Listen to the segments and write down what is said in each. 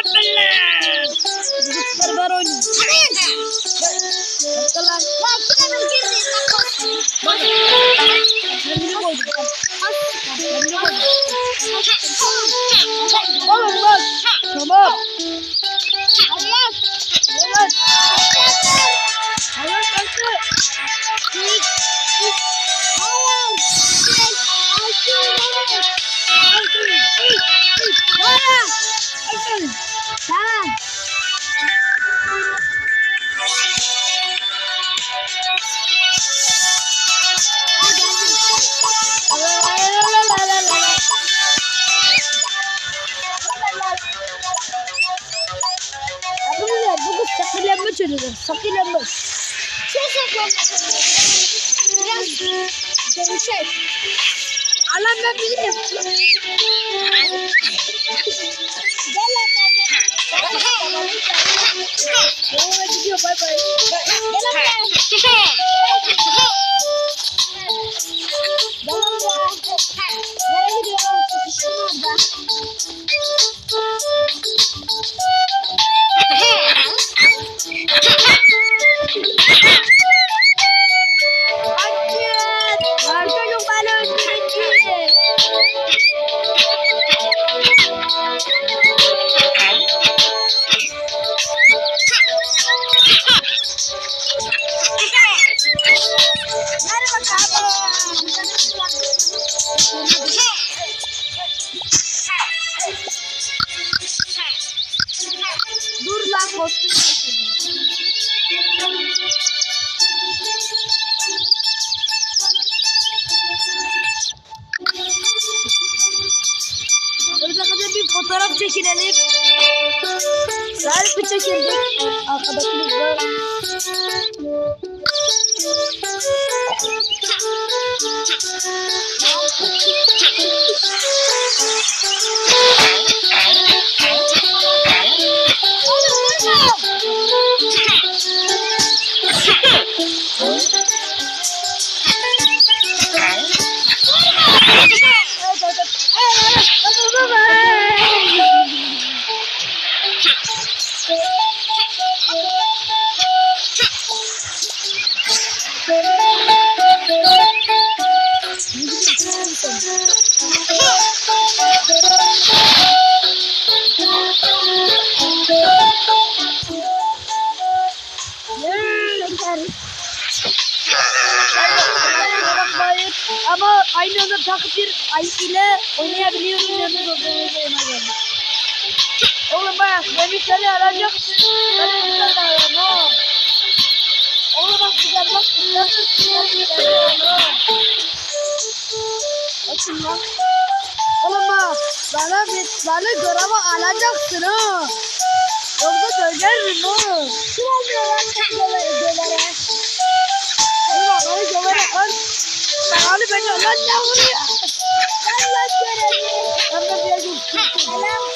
Yapın. Barbar oynuyor. Bakalım. Kendini koydum. Kendini koydum. Oğlum bak. Tamam. Evet. Evet kaçtı. Tamam. Arkadaşlar bu kız sakılanma çözüyor. Sakılanma. Çok saklanma. Biraz dönüşek. Alan ben bilirim. Gel lan Devam ediyor. Bay bay. Nereye gidiyorum? Sıkıştım orada. Arka yok bana öldürecek. Merhaba kanka. Dur lan kostüm yapacağım. Orada kadar bir fotoğraf çekinelim. Selfie çekildik. Arkadaşımızla. Ama aynı anda takip bir ay ile oynayabiliyorum. Yalnız ona göre. Oğlum bak beni seni arayacaksın. Beni seni arayacağım. Oğlum bak güzel bak. Açın lan. Oğlum bak bana görevi alacaksın ha. Yoksa dönerim ha. Kim almıyor lan dövere? Oğlum bana görevi al. Sağlı beni lan ne vuruyor? Ben lan görevi. Ben de bir yere Selam.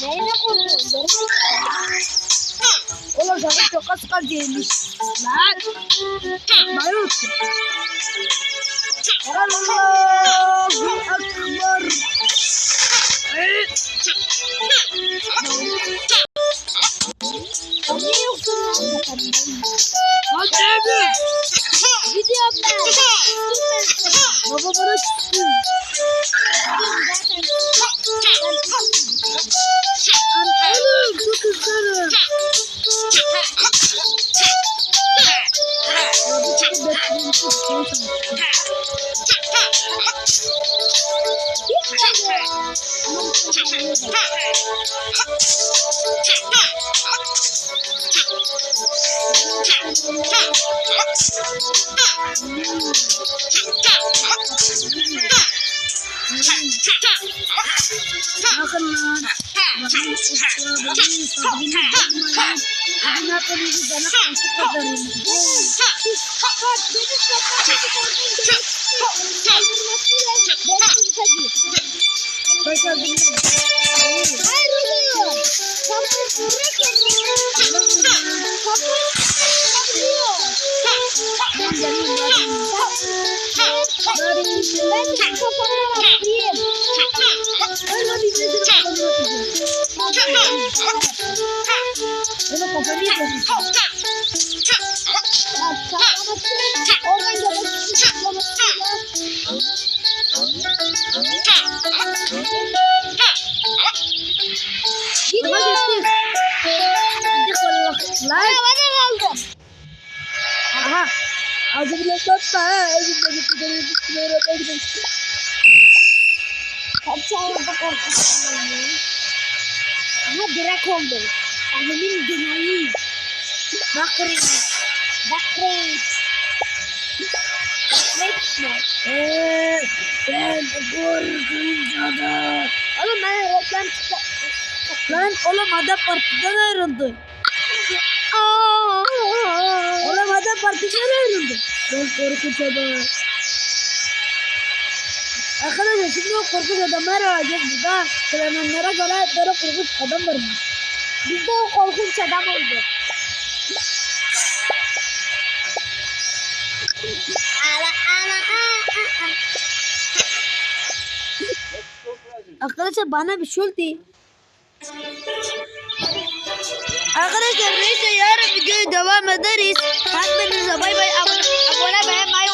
Neyine korkuyorsun? sakın çok az kal diyemiş. Lan. Mayut. Allahu Akbar. Niye yoksun? Hadi abi. Gidiyorum ben. Baba bana çıksın. Oğlum çok hızlı. Bakın lan. Bakın sabrını bozmayın. Bugün hepinizi bana karşı kadarım. Başardım. Hayır oluyor. Ben geldim Ben de kafana atlayayım. Öyle bir şey Onu kafanı yiyeceğim. Baba geçti. Gidip Allah. Lan. Aha. Azı bile satma ha. Elimde gitti. Elimde gitti. Ama direkt oldu. Annemin dünyayı. Bakırım. Ben korkunca da. Oğlum ben reklam çıktı. Lan oğlum adam partiden ayrıldı. Oğlum adam partiden ayrıldı. Ben korkunç adam. Arkadaşlar şimdi o korkunç adamlar arayacağız burada. Söylenenlere göre böyle korkunç adam var mı? Bizde o korkunç adam oldu. Arkadaşlar bana bir şey oldu. Arkadaşlar neyse yarın videoya devam ederiz. Hepinize bay bay abone beğenmeyi